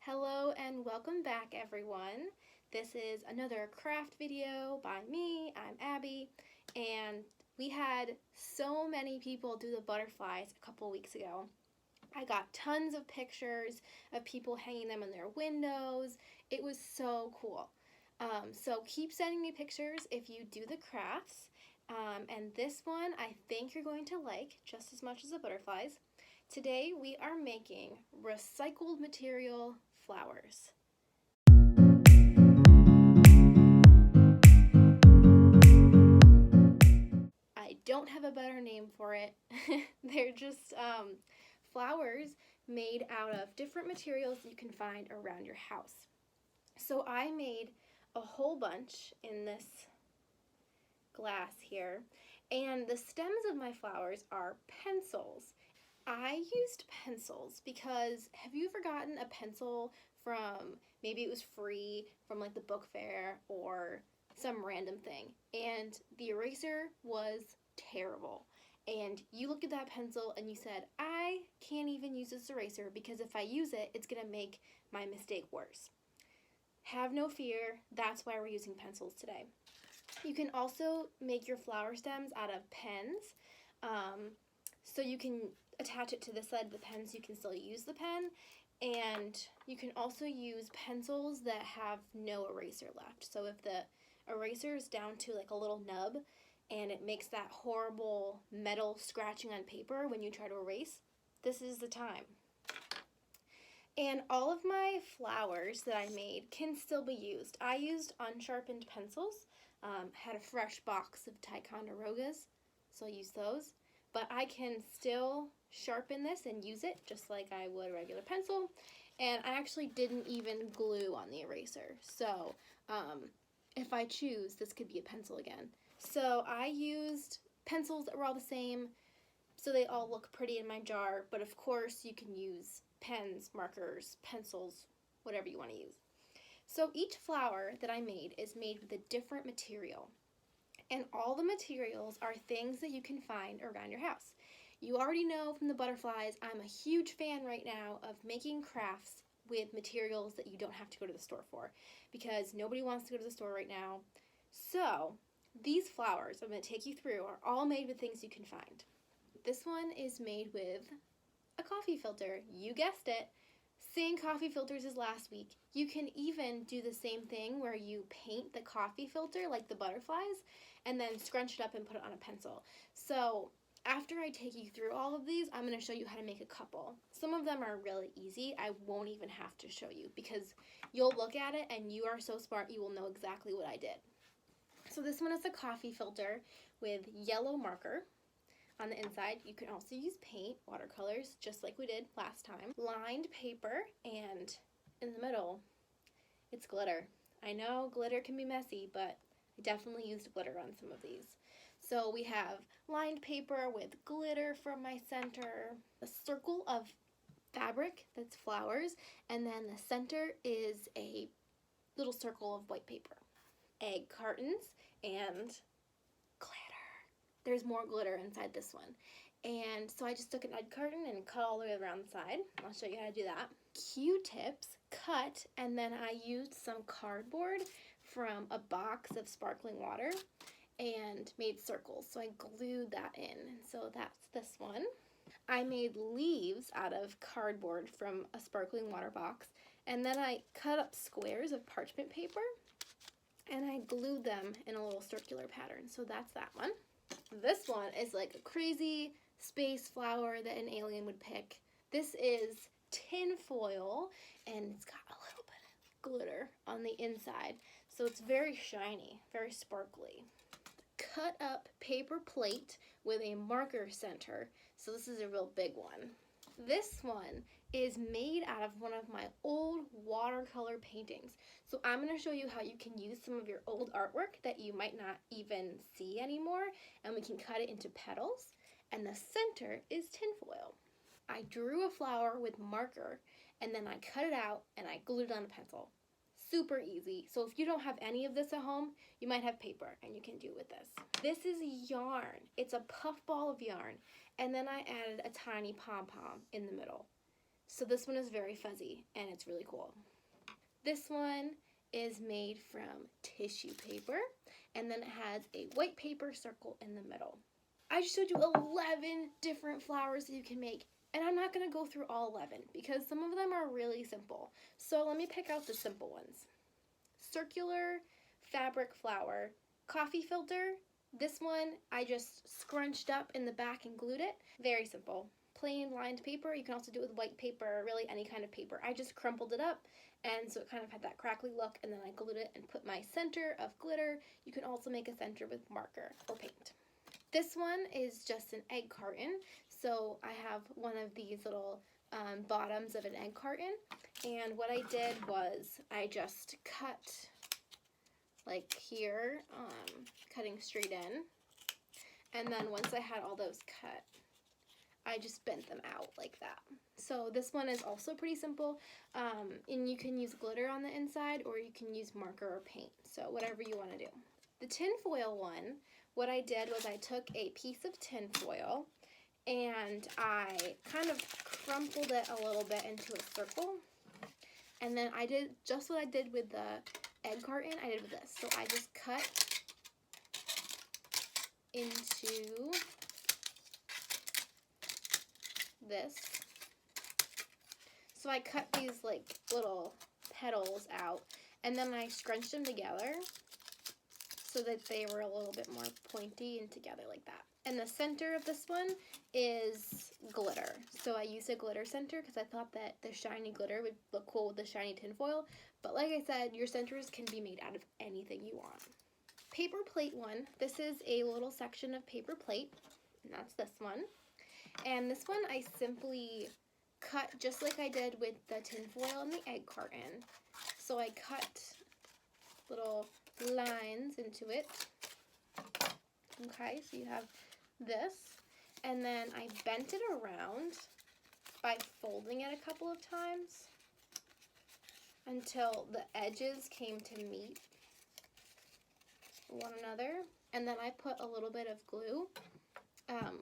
Hello and welcome back, everyone. This is another craft video by me. I'm Abby, and we had so many people do the butterflies a couple weeks ago. I got tons of pictures of people hanging them in their windows. It was so cool. So keep sending me pictures if you do the crafts. And this one I think you're going to like just as much as the butterflies. Today we are making recycled material flowers. I don't have a better name for it. They're just flowers made out of different materials you can find around your house. So I made a whole bunch in this glass here, and the stems of my flowers are pencils. I used pencils because have you ever gotten a pencil from, maybe it was free from like the book fair or some random thing, and the eraser was terrible, and you looked at that pencil and you said, I can't even use this eraser because if I use it, it's gonna make my mistake worse. Have no fear, that's why we're using pencils today. You can also make your flower stems out of pens. So you can attach it to the side of the pen so you can still use the pen. And you can also use pencils that have no eraser left. So if the eraser is down to like a little nub and it makes that horrible metal scratching on paper when you try to erase, this is the time. And all of my flowers that I made can still be used. I used unsharpened pencils, had a fresh box of Ticonderogas, so I used those. But I can still sharpen this and use it just like I would a regular pencil. And I actually didn't even glue on the eraser. So if I choose, this could be a pencil again. So I used pencils that were all the same, so they all look pretty in my jar. But of course you can use pens, markers, pencils, whatever you want to use. So each flower that I made is made with a different material. And all the materials are things that you can find around your house. You already know from the butterflies, I'm a huge fan right now of making crafts with materials that you don't have to go to the store for, because nobody wants to go to the store right now. So these flowers I'm going to take you through are all made with things you can find. This one is made with a coffee filter. You guessed it. Same coffee filters as last week. You can even do the same thing where you paint the coffee filter like the butterflies and then scrunch it up and put it on a pencil. So after I take you through all of these, I'm going to show you how to make a couple. Some of them are really easy. I won't even have to show you because you'll look at it and you are so smart you will know exactly what I did. So this one is a coffee filter with yellow marker. On the inside, you can also use paint, watercolors, just like we did last time. Lined paper, and in the middle, it's glitter. I know glitter can be messy, but I definitely used glitter on some of these. So we have lined paper with glitter from my center, a circle of fabric that's flowers, and then the center is a little circle of white paper. Egg cartons and glitter. There's more glitter inside this one. And so I just took an egg carton and cut all the way around the side. I'll show you how to do that. Q-tips cut, and then I used some cardboard from a box of sparkling water and made circles. So I glued that in. And so that's this one. I made leaves out of cardboard from a sparkling water box, and then I cut up squares of parchment paper and I glued them in a little circular pattern. So that's that one. This one is like a crazy space flower that an alien would pick. This is tin foil, and it's got a little bit of glitter on the inside, so it's very shiny, very sparkly. Cut up paper plate with a marker center, so this is a real big one. This one is made out of one of my old watercolor paintings. So I'm going to show you how you can use some of your old artwork that you might not even see anymore, and we can cut it into petals, and the center is tinfoil. I drew a flower with marker, and then I cut it out and I glued it on a pencil. Super easy. So if you don't have any of this at home, you might have paper, and you can do with this. This is yarn. It's a puff ball of yarn, and then I added a tiny pom-pom in the middle. So this one is very fuzzy and it's really cool. This one is made from tissue paper, and then it has a white paper circle in the middle. I just showed you 11 different flowers that you can make, and I'm not going to go through all 11 because some of them are really simple. So let me pick out the simple ones. Circular fabric flower, coffee filter. This one I just scrunched up in the back and glued it. Very simple. Plain lined paper. You can also do it with white paper, or really any kind of paper. I just crumpled it up, and so it kind of had that crackly look, and then I glued it and put my center of glitter. You can also make a center with marker or paint. This one is just an egg carton. So I have one of these little bottoms of an egg carton, and what I did was I just cut like here, cutting straight in, and then once I had all those cut, I just bent them out like that. So this one is also pretty simple, and you can use glitter on the inside, or you can use marker or paint, so whatever you want to do. The tin foil one, what I did was I took a piece of tin foil and I kind of crumpled it a little bit into a circle, and then I did just what I did with the egg carton, I did with this. So I just cut into this. So I cut these like little petals out, and then I scrunched them together so that they were a little bit more pointy and together like that. And the center of this one is glitter. So I used a glitter center because I thought that the shiny glitter would look cool with the shiny tin foil. But like I said, your centers can be made out of anything you want. Paper plate one. This is a little section of paper plate, and that's this one. And this one I simply cut just like I did with the tin foil and the egg carton. So I cut little lines into it. Okay, so you have this, and then I bent it around by folding it a couple of times until the edges came to meet one another, and then I put a little bit of glue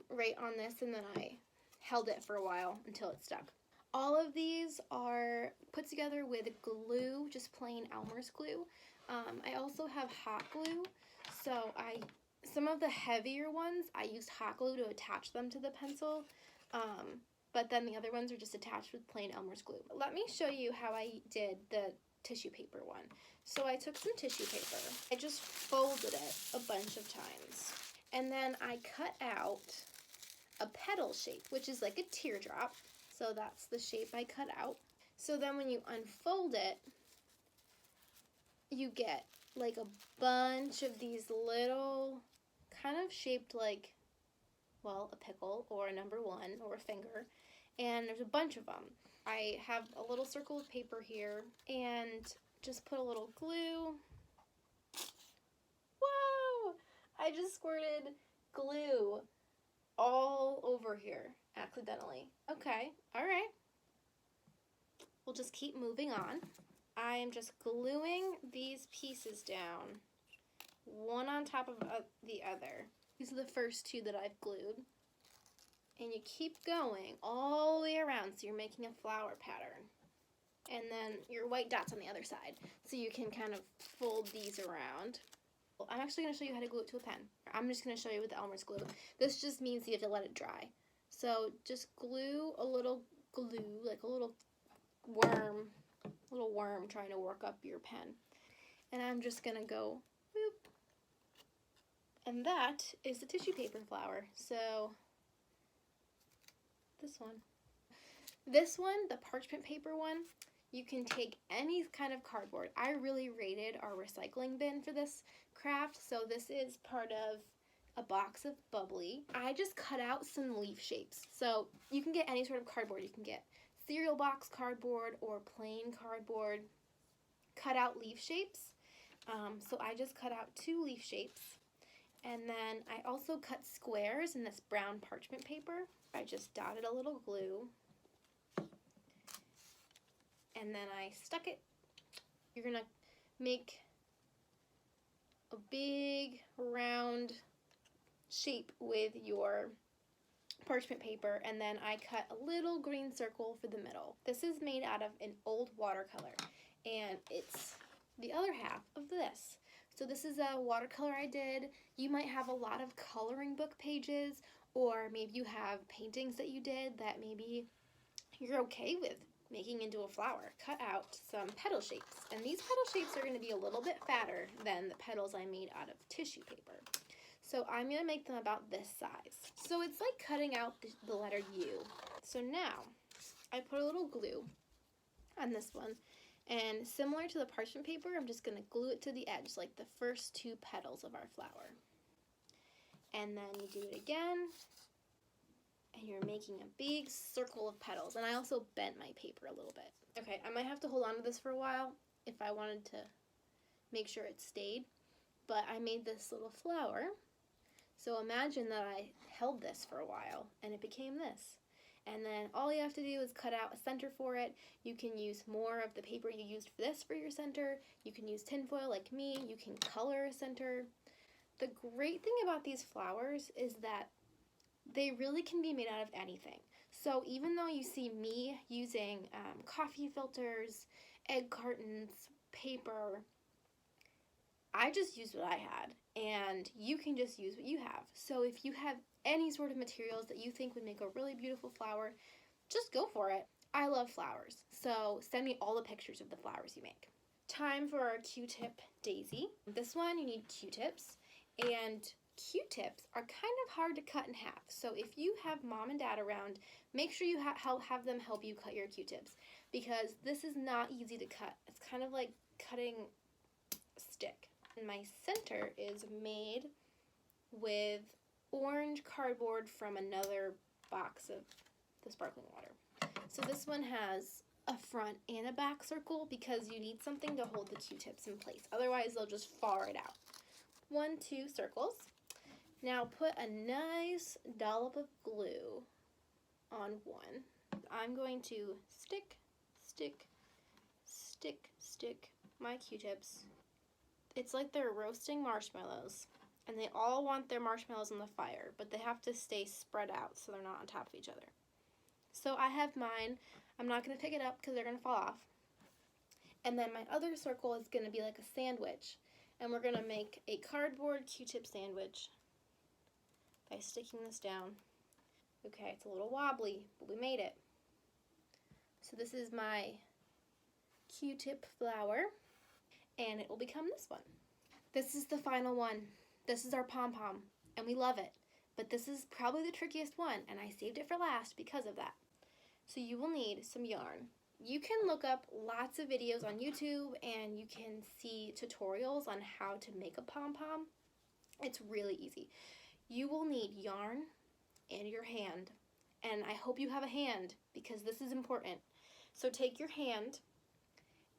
right on this, and then I held it for a while until it stuck. All of these are put together with glue, just plain Elmer's glue. I also have hot glue, so some of the heavier ones, I used hot glue to attach them to the pencil, but then the other ones are just attached with plain Elmer's glue. Let me show you how I did the tissue paper one. So I took some tissue paper, I just folded it a bunch of times, and then I cut out a petal shape, which is like a teardrop, so that's the shape I cut out. So then when you unfold it, you get like a bunch of these little, kind of shaped like, well, a pickle or a number one or a finger, and there's a bunch of them. I have a little circle of paper here and just put a little glue. Whoa! I just squirted glue all over here accidentally. Okay, all right. We'll just keep moving on. I am just gluing these pieces down, one on top of the other. These are the first two that I've glued. And you keep going all the way around, so you're making a flower pattern. And then your white dots on the other side, so you can kind of fold these around. I'm actually going to show you how to glue it to a pen. I'm just going to show you with the Elmer's glue. This just means you have to let it dry. So just glue a little glue, like a little worm trying to work up your pen. And I'm just going to go whoop. And that is the tissue paper flower. So this one. This one, the parchment paper one, you can take any kind of cardboard. I really rated our recycling bin for this craft, so this is part of a box of bubbly. I just cut out some leaf shapes. So you can get any sort of cardboard. You can get cereal box cardboard or plain cardboard. Cut out leaf shapes. So I just cut out 2 leaf shapes. And then I also cut squares in this brown parchment paper. I just dotted a little glue. And then I stuck it. You're going to make a big round shape with your parchment paper, and then I cut a little green circle for the middle. This is made out of an old watercolor, and it's the other half of this. So this is a watercolor I did. You might have a lot of coloring book pages, or maybe you have paintings that you did that maybe you're okay with making into a flower. Cut out some petal shapes, and these petal shapes are going to be a little bit fatter than the petals I made out of tissue paper. So I'm going to make them about this size. So it's like cutting out the letter U. So now I put a little glue on this one, and similar to the parchment paper, I'm just going to glue it to the edge like the first two petals of our flower. And then you do it again, and you're making a big circle of petals. And I also bent my paper a little bit. Okay, I might have to hold on to this for a while if I wanted to make sure it stayed, but I made this little flower. So imagine that I held this for a while and it became this. And then all you have to do is cut out a center for it. You can use more of the paper you used for this for your center. You can use tinfoil like me. You can color a center. The great thing about these flowers is that they really can be made out of anything. So even though you see me using coffee filters, egg cartons, paper, I just used what I had, and you can just use what you have. So if you have any sort of materials that you think would make a really beautiful flower, just go for it. I love flowers, so send me all the pictures of the flowers you make. Time for our Q-tip daisy. This one you need Q-tips, and Q-tips are kind of hard to cut in half. So if you have mom and dad around, make sure you have them help you cut your Q-tips, because this is not easy to cut. It's kind of like cutting a stick. And my center is made with orange cardboard from another box of the sparkling water. So this one has a front and a back circle because you need something to hold the Q-tips in place. Otherwise, they'll just fall right out. 1, 2 circles. Now put a nice dollop of glue on one. I'm going to stick my Q-tips. It's like they're roasting marshmallows, and they all want their marshmallows on the fire, but they have to stay spread out so they're not on top of each other. So I have mine. I'm not going to pick it up because they're going to fall off. And then my other circle is going to be like a sandwich, and we're going to make a cardboard Q-tip sandwich by sticking this down. Okay, it's a little wobbly, but we made it. So this is my Q-tip flower, and it will become this one. This is the final one. This is our Pom Pom, and we love it. But this is probably the trickiest one, and I saved it for last because of that. So you will need some yarn. You can look up lots of videos on YouTube, and you can see tutorials on how to make a Pom Pom. It's really easy. You will need yarn and your hand, and I hope you have a hand because this is important. So take your hand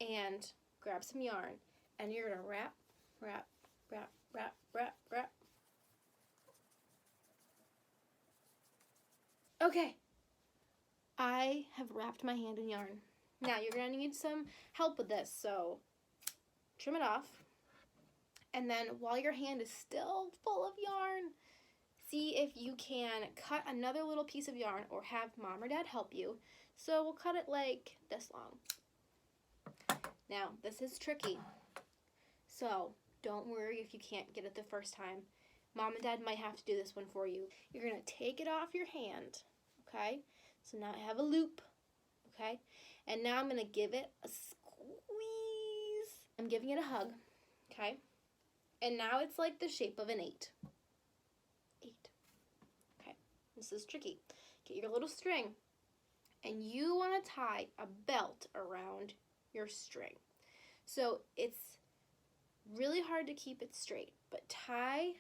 and grab some yarn, and you're gonna wrap. Okay, I have wrapped my hand in yarn. Now you're gonna need some help with this, so trim it off. And then while your hand is still full of yarn, see if you can cut another little piece of yarn or have mom or dad help you. So we'll cut it like this long. Now, this is tricky, so don't worry if you can't get it the first time. Mom and dad might have to do this one for you. You're going to take it off your hand, okay? So now I have a loop, okay? And now I'm going to give it a squeeze. I'm giving it a hug, okay? And now it's like the shape of an 8. 8. Okay, this is tricky. Get your little string, and you want to tie a belt around your string. So it's really hard to keep it straight, but tie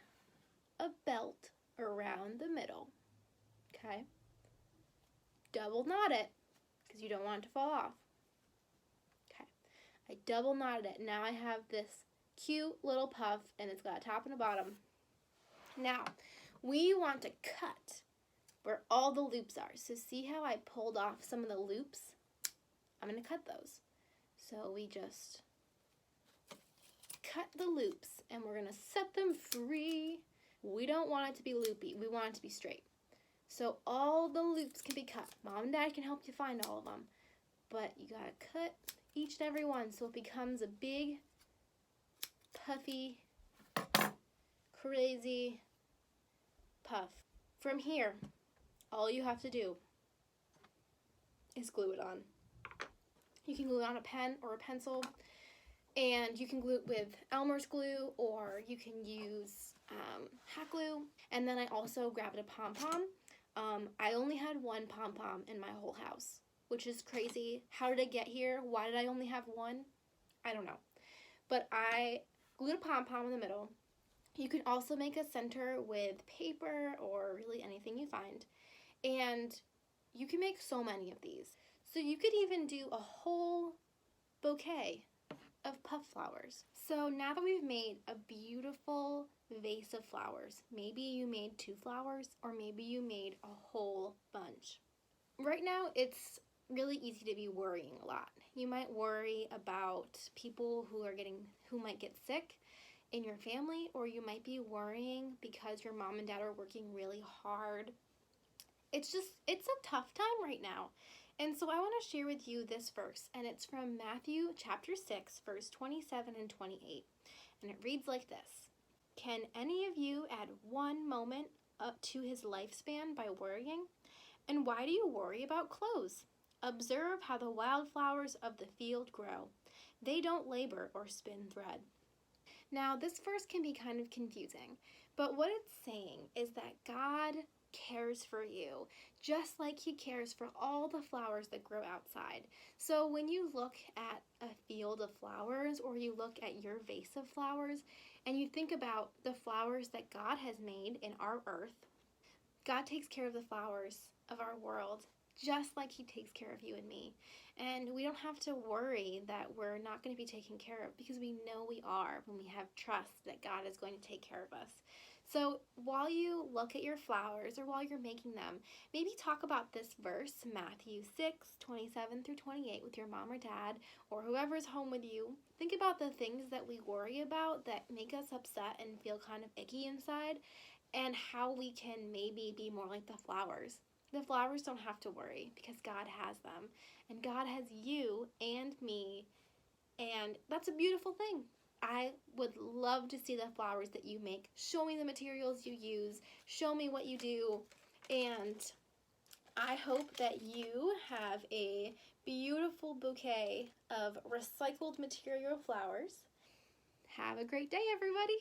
a belt around the middle, okay? Double knot it because you don't want it to fall off. Okay, I double knotted it. Now I have this cute little puff, and it's got a top and a bottom. Now, we want to cut where all the loops are. So see how I pulled off some of the loops? I'm going to cut those. So we just cut the loops, and we're going to set them free. We don't want it to be loopy. We want it to be straight. So all the loops can be cut. Mom and Dad can help you find all of them. But you gotta cut each and every one so it becomes a big, puffy, crazy puff. From here, all you have to do is glue it on. You can glue it on a pen or a pencil, and you can glue it with Elmer's glue, or you can use hot glue. And then I also grabbed a Pom Pom. I only had one Pom Pom in my whole house, which is crazy. How did I get here? Why did I only have one? I don't know. But I glued a Pom Pom in the middle. You can also make a center with paper or really anything you find. And you can make so many of these. So you could even do a whole bouquet of puff flowers. So now that we've made a beautiful vase of flowers, maybe you made 2 flowers or maybe you made a whole bunch. Right now it's really easy to be worrying a lot. You might worry about people who might get sick in your family, or you might be worrying because your mom and dad are working really hard. It's a tough time right now. And so I want to share with you this verse, and it's from Matthew chapter 6, verse 27 and 28. And it reads like this: Can any of you add 1 moment up to his lifespan by worrying? And why do you worry about clothes? Observe how the wildflowers of the field grow. They don't labor or spin thread. Now, this verse can be kind of confusing, but what it's saying is that God cares for you, just like he cares for all the flowers that grow outside. So when you look at a field of flowers, or you look at your vase of flowers, and you think about the flowers that God has made in our earth, God takes care of the flowers of our world just like he takes care of you and me. And we don't have to worry that we're not going to be taken care of, because we know we are when we have trust that God is going to take care of us. So while you look at your flowers, or while you're making them, maybe talk about this verse, Matthew 6, 27 through 28, with your mom or dad, or whoever's home with you. Think about the things that we worry about that make us upset and feel kind of icky inside, and how we can maybe be more like the flowers. The flowers don't have to worry because God has them, and God has you and me, and that's a beautiful thing. I would love to see the flowers that you make. Show me the materials you use, show me what you do, and I hope that you have a beautiful bouquet of recycled material flowers. Have a great day, everybody!